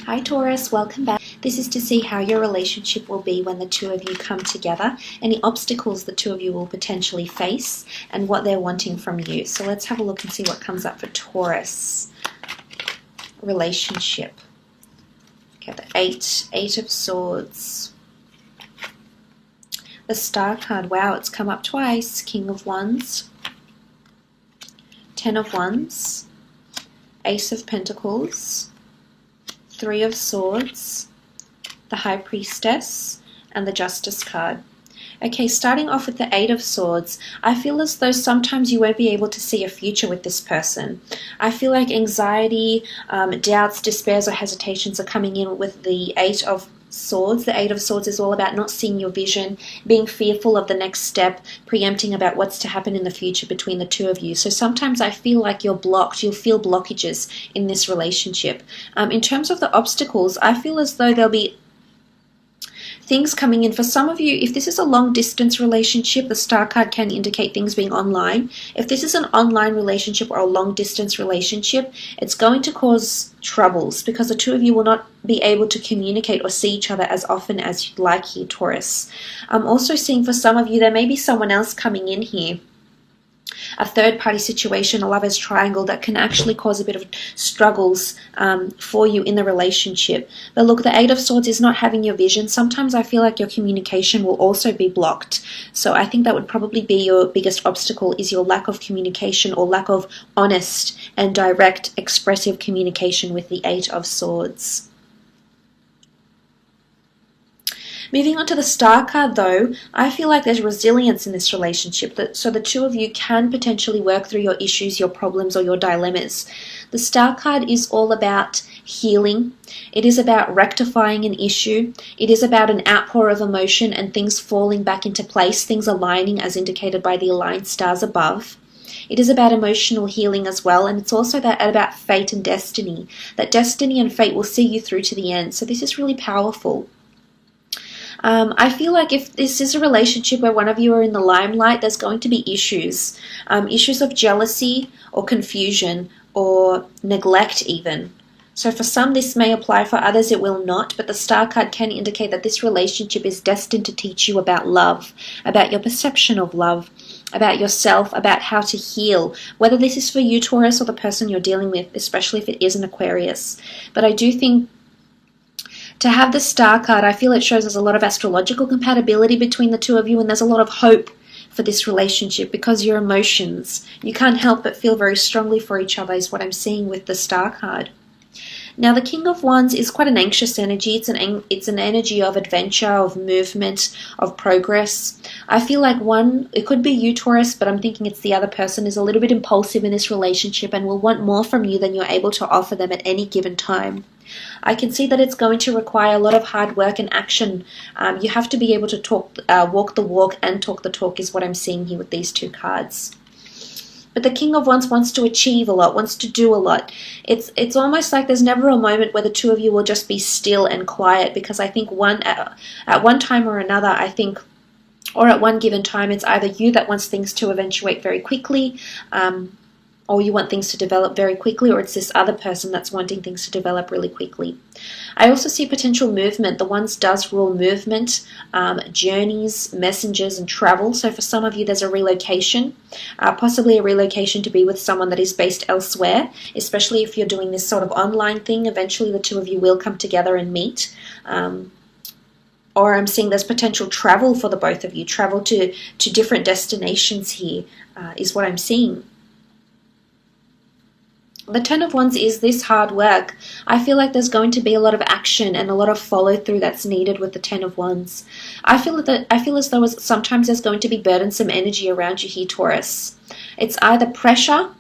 Hi Taurus, welcome back. This is to see how your relationship will be when the two of you come together, any obstacles the two of you will potentially face, and what they're wanting from you. So let's have a look and see what comes up for Taurus. Relationship. Okay, the Eight of Swords. The Star card, wow, it's come up twice. King of Wands. Ten of Wands. Ace of Pentacles. Three of Swords, the High Priestess, and the Justice card. Okay, starting off with the Eight of Swords, I feel as though sometimes you won't be able to see a future with this person. I feel like anxiety, doubts, despairs, or hesitations are coming in with the Eight of Swords. The Eight of Swords is all about not seeing your vision, being fearful of the next step, preempting about what's to happen in the future between the two of you. So sometimes I feel like you're blocked. You'll feel blockages in this relationship. In terms of the obstacles, I feel as though there'll be things coming in. For some of you, if this is a long distance relationship, the Star card can indicate things being online. If this is an online relationship or a long distance relationship, it's going to cause troubles because the two of you will not be able to communicate or see each other as often as you'd like here, Taurus. I'm also seeing for some of you, there may be someone else coming in here. A third-party situation, a lover's triangle that can actually cause a bit of struggles for you in the relationship. But look, the Eight of Swords is not having your vision. Sometimes I feel like your communication will also be blocked. So I think that would probably be your biggest obstacle, is your lack of communication or lack of honest and direct expressive communication with the Eight of Swords. Moving on to the Star card though, I feel like there's resilience in this relationship, so the two of you can potentially work through your issues, your problems, or your dilemmas. The Star card is all about healing. It is about rectifying an issue. It is about an outpour of emotion and things falling back into place, things aligning as indicated by the aligned stars above. It is about emotional healing as well, and it's also about fate and destiny. That destiny and fate will see you through to the end. So this is really powerful. I feel like if this is a relationship where one of you are in the limelight, there's going to be issues. Issues of jealousy or confusion or neglect even. So for some this may apply, for others it will not, but the Star card can indicate that this relationship is destined to teach you about love, about your perception of love, about yourself, about how to heal, whether this is for you, Taurus, or the person you're dealing with, especially if it is an Aquarius. But I do think to have the Star card, I feel it shows there's a lot of astrological compatibility between the two of you, and there's a lot of hope for this relationship because your emotions, you can't help but feel very strongly for each other is what I'm seeing with the Star card. Now the King of Wands is quite an anxious energy. It's an energy of adventure, of movement, of progress. I feel like it could be you, Taurus, but I'm thinking it's the other person is a little bit impulsive in this relationship and will want more from you than you're able to offer them at any given time. I can see that it's going to require a lot of hard work and action. You have to be able to walk the walk and talk the talk is what I'm seeing here with these two cards. But the King of Wands wants to achieve a lot, wants to do a lot. It's almost like there's never a moment where the two of you will just be still and quiet, because I think at one time or another, I think, or at one given time, it's either you that wants things to eventuate very quickly, or you want things to develop very quickly, or it's this other person that's wanting things to develop really quickly. I also see potential movement. The Wands does rule movement, journeys, messengers, and travel. So for some of you, there's a relocation, possibly a relocation to be with someone that is based elsewhere, especially if you're doing this sort of online thing. Eventually, the two of you will come together and meet. Or I'm seeing there's potential travel for the both of you. Travel to different destinations here is what I'm seeing. The Ten of Wands is this hard work. I feel like there's going to be a lot of action and a lot of follow through that's needed with the Ten of Wands. I feel as though sometimes there's going to be burdensome energy around you here, Taurus. It's either pressure,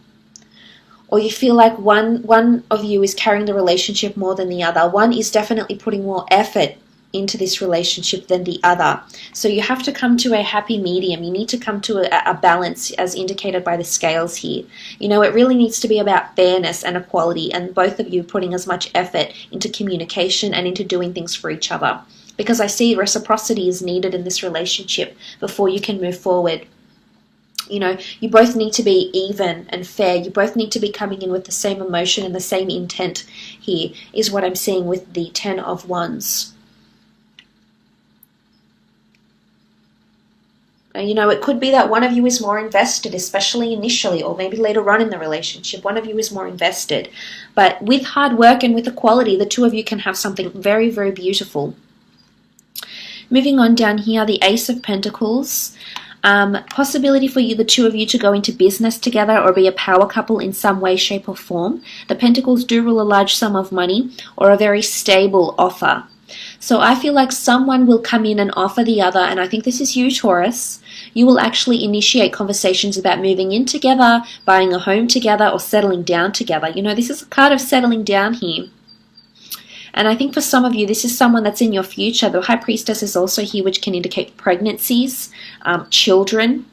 or you feel like one of you is carrying the relationship more than the other. One is definitely putting more effort into this relationship than the other. So you have to come to a happy medium. You need to come to a balance as indicated by the scales here. You know, it really needs to be about fairness and equality, and both of you putting as much effort into communication and into doing things for each other. Because I see reciprocity is needed in this relationship before you can move forward. You know, you both need to be even and fair. You both need to be coming in with the same emotion and the same intent here, is what I'm seeing with the Ten of Wands. You know, it could be that one of you is more invested, especially initially, or maybe later on in the relationship. One of you is more invested. But with hard work and with equality, the two of you can have something very, very beautiful. Moving on down here, the Ace of Pentacles. Possibility for you, the two of you, to go into business together or be a power couple in some way, shape or form. The Pentacles do rule a large sum of money or a very stable offer. So I feel like someone will come in and offer the other, and I think this is you, Taurus. You will actually initiate conversations about moving in together, buying a home together, or settling down together. You know, this is a card of settling down here. And I think for some of you, this is someone that's in your future. The High Priestess is also here, which can indicate pregnancies, children.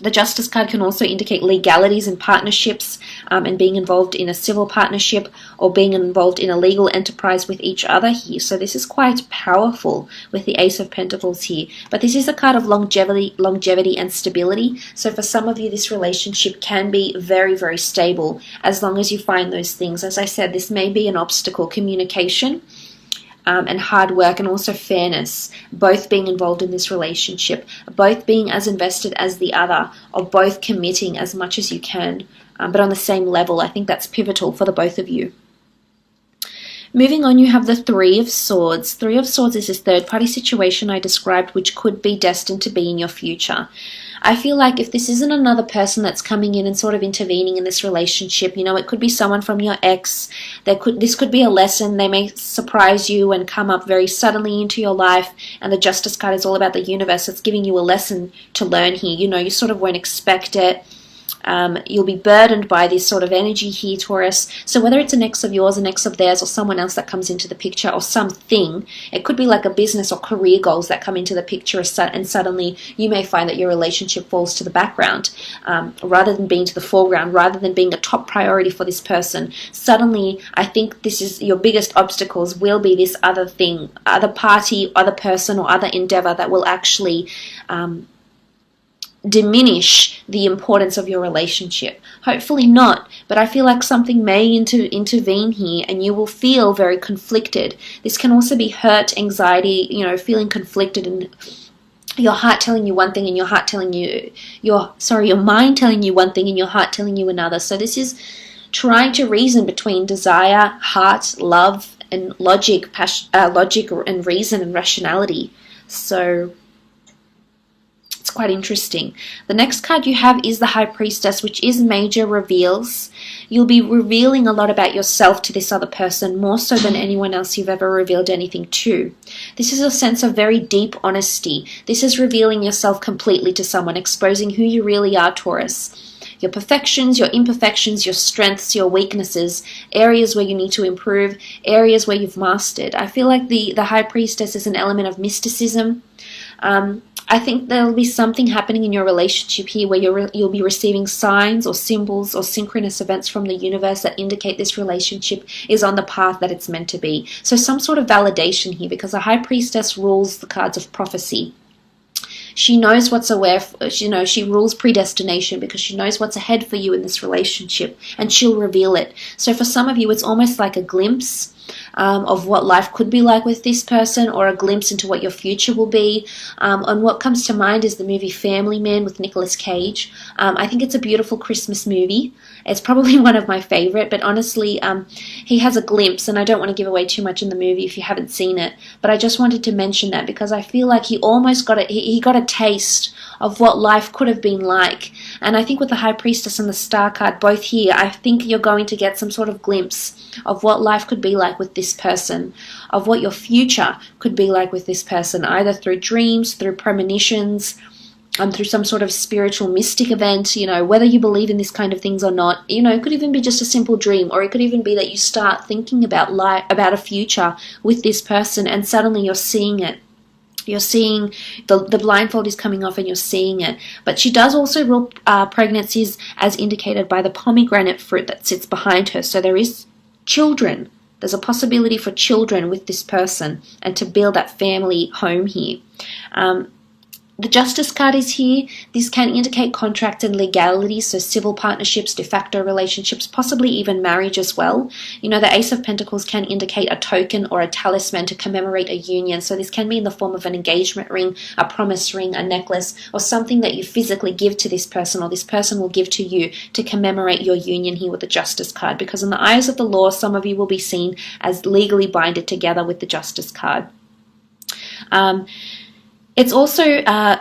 The Justice card can also indicate legalities and partnerships, and being involved in a civil partnership or being involved in a legal enterprise with each other here. So this is quite powerful with the Ace of Pentacles here. But this is a card of longevity and stability. So for some of you, this relationship can be very, very stable as long as you find those things. As I said, this may be an obstacle: communication, and hard work, and also fairness, both being involved in this relationship, both being as invested as the other, or both committing as much as you can, but on the same level. I think that's pivotal for the both of you. Moving on, you have the Three of Swords. Three of Swords is this third-party situation I described, which could be destined to be in your future. I feel like if this isn't another person that's coming in and sort of intervening in this relationship, you know, it could be someone from your ex. This could be a lesson. They may surprise you and come up very suddenly into your life. And the Justice card is all about the universe. It's giving you a lesson to learn here. You know, you sort of won't expect it. You'll be burdened by this sort of energy here, Taurus. So whether it's an ex of yours, an ex of theirs, or someone else that comes into the picture, or something, it could be like a business or career goals that come into the picture, and suddenly you may find that your relationship falls to the background, rather than being to the foreground, rather than being a top priority for this person. Suddenly, I think this is your biggest obstacles will be this other thing, other party, other person, or other endeavor that will actually diminish the importance of your relationship. Hopefully not, but I feel like something may intervene here, and you will feel very conflicted. This can also be hurt, anxiety, you know, feeling conflicted, and your heart telling you one thing and your mind telling you one thing and your heart telling you another. So this is trying to reason between desire, heart, love, and logic and reason and rationality. So it's quite interesting. The next card you have is the High Priestess, which is major reveals. You'll be revealing a lot about yourself to this other person, more so than anyone else you've ever revealed anything to. This is a sense of very deep honesty. This is revealing yourself completely to someone, exposing who you really are, Taurus. Your perfections, your imperfections, your strengths, your weaknesses, areas where you need to improve, areas where you've mastered. I feel like the High Priestess is an element of mysticism. I think there'll be something happening in your relationship here where you'll be receiving signs or symbols or synchronous events from the universe that indicate this relationship is on the path that it's meant to be. So some sort of validation here, because the High Priestess rules the cards of prophecy. She knows what's she rules predestination because she knows what's ahead for you in this relationship, and she'll reveal it. So for some of you, it's almost like a glimpse of what life could be like with this person, or a glimpse into what your future will be. And what comes to mind is the movie Family Man with Nicolas Cage. I think it's a beautiful Christmas movie. It's probably one of my favorite, but honestly, he has a glimpse, and I don't want to give away too much in the movie if you haven't seen it, but I just wanted to mention that because I feel like he almost got he got a taste of what life could have been like. And I think with the High Priestess and the Star card both here, I think you're going to get some sort of glimpse of what life could be like with this person, of what your future could be like with this person, either through dreams, through premonitions, through some sort of spiritual mystic event, you know, whether you believe in this kind of things or not. You know, it could even be just a simple dream, or it could even be that you start thinking about a future with this person, and suddenly you're seeing it. You're seeing the blindfold is coming off, and you're seeing it. But she does also rule pregnancies, as indicated by the pomegranate fruit that sits behind her. So there is children. There's a possibility for children with this person, and to build that family home here. The Justice card is here. This can indicate contracts and legalities, so civil partnerships, de facto relationships, possibly even marriage as well. You know, the Ace of Pentacles can indicate a token or a talisman to commemorate a union. So this can be in the form of an engagement ring, a promise ring, a necklace, or something that you physically give to this person, or this person will give to you to commemorate your union here with the Justice card. Because in the eyes of the law, some of you will be seen as legally binded together with the Justice card. It's also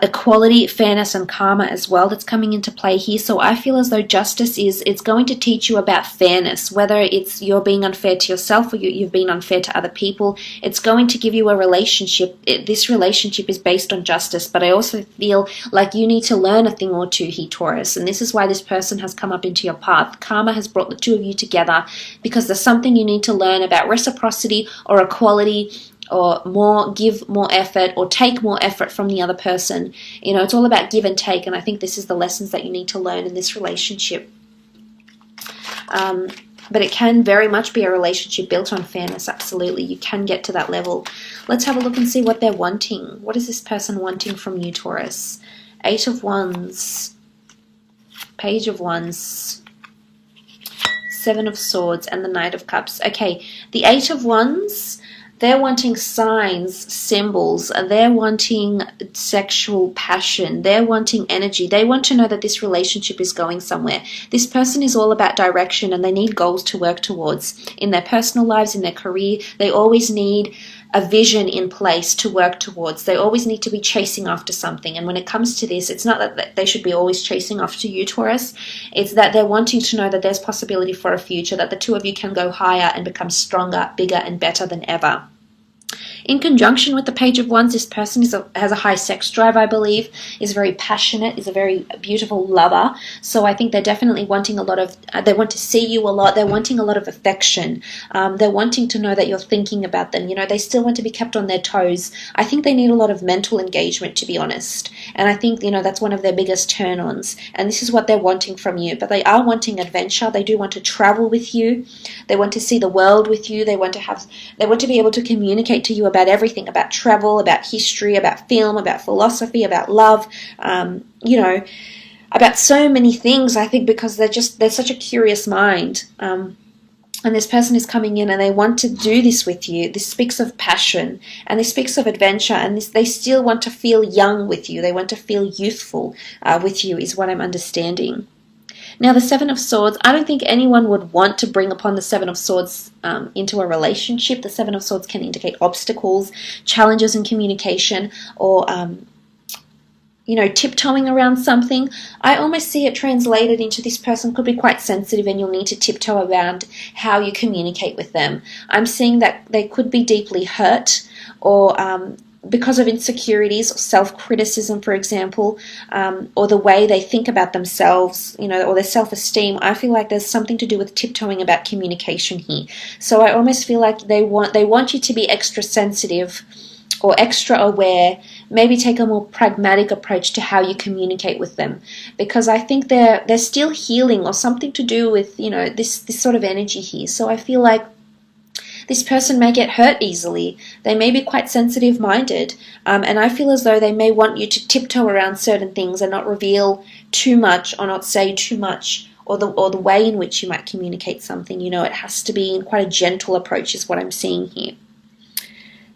equality, fairness, and karma as well that's coming into play here. So I feel as though justice it's going to teach you about fairness, whether it's you're being unfair to yourself or you've been unfair to other people. It's going to give you a relationship. This relationship is based on justice, but I also feel like you need to learn a thing or two here, Taurus, and this is why this person has come up into your path. Karma has brought the two of you together because there's something you need to learn about reciprocity or equality, or give more effort or take more effort from the other person. You know, it's all about give and take, and I think this is the lessons that you need to learn in this relationship. But it can very much be a relationship built on fairness. Absolutely, you can get to that level. Let's have a look and see what they're wanting. What is this person wanting from you, Taurus? 8 of Wands, Page of Wands, 7 of Swords, and the Knight of Cups. Okay, the 8 of Wands, they're wanting signs, symbols, they're wanting sexual passion, they're wanting energy. They want to know that this relationship is going somewhere. This person is all about direction, and they need goals to work towards. In their personal lives, in their career, they always need a vision in place to work towards. They always need to be chasing after something. And when it comes to this, it's not that they should be always chasing after you, Taurus. It's that they're wanting to know that there's possibility for a future, that the two of you can go higher and become stronger, bigger, and better than ever. In conjunction with the Page of Wands, this person has a high sex drive, I believe, is very passionate, is a very beautiful lover. So I think they're definitely wanting a lot of, they want to see you a lot, they're wanting a lot of affection. They're wanting to know that you're thinking about them. You know, they still want to be kept on their toes. I think they need a lot of mental engagement, to be honest. And I think, you know, that's one of their biggest turn-ons. And this is what they're wanting from you. But they are wanting adventure. They do want to travel with you. They want to see the world with you. They want to be able to communicate to you about everything, about travel, about history, about film, about philosophy, about love, you know, about so many things, I think, because they're such a curious mind. And this person is coming in and they want to do this with you. This speaks of passion and this speaks of adventure, and they still want to feel young with you. They want to feel youthful with you, is what I'm understanding. Now, the 7 of Swords, I don't think anyone would want to bring upon the 7 of Swords into a relationship. The 7 of Swords can indicate obstacles, challenges in communication, or, you know, tiptoeing around something. I almost see it translated into this person could be quite sensitive, and you'll need to tiptoe around how you communicate with them. I'm seeing that they could be deeply hurt, or because of insecurities or self-criticism, for example, or the way they think about themselves, you know, or their self-esteem. I feel like there's something to do with tiptoeing about communication here. So I almost feel like they want you to be extra sensitive or extra aware, maybe take a more pragmatic approach to how you communicate with them, because I think they're still healing, or something to do with, you know, this sort of energy here. So I feel like this person may get hurt easily. They may be quite sensitive-minded, and I feel as though they may want you to tiptoe around certain things and not reveal too much, or not say too much, or the way in which you might communicate something. You know, it has to be in quite a gentle approach, is what I'm seeing here.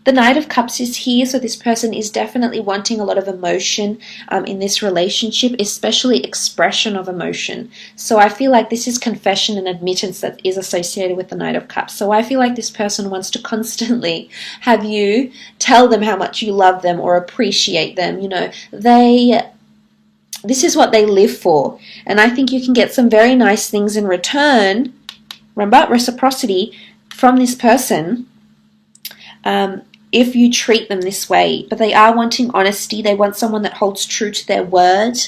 The Knight of Cups is here, so this person is definitely wanting a lot of emotion in this relationship, especially expression of emotion. So I feel like this is confession and admittance that is associated with the Knight of Cups. So I feel like this person wants to constantly have you tell them how much you love them or appreciate them. You know, this is what they live for. And I think you can get some very nice things in return. Remember, reciprocity from this person. If you treat them this way. But they are wanting honesty. They want someone that holds true to their word.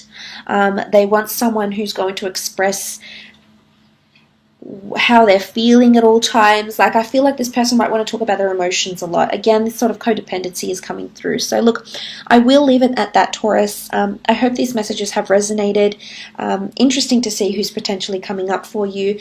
They want someone who's going to express how they're feeling at all times. Like, I feel like this person might want to talk about their emotions a lot. Again, this sort of codependency is coming through. So look, I will leave it at that, Taurus. I hope these messages have resonated. Interesting to see who's potentially coming up for you.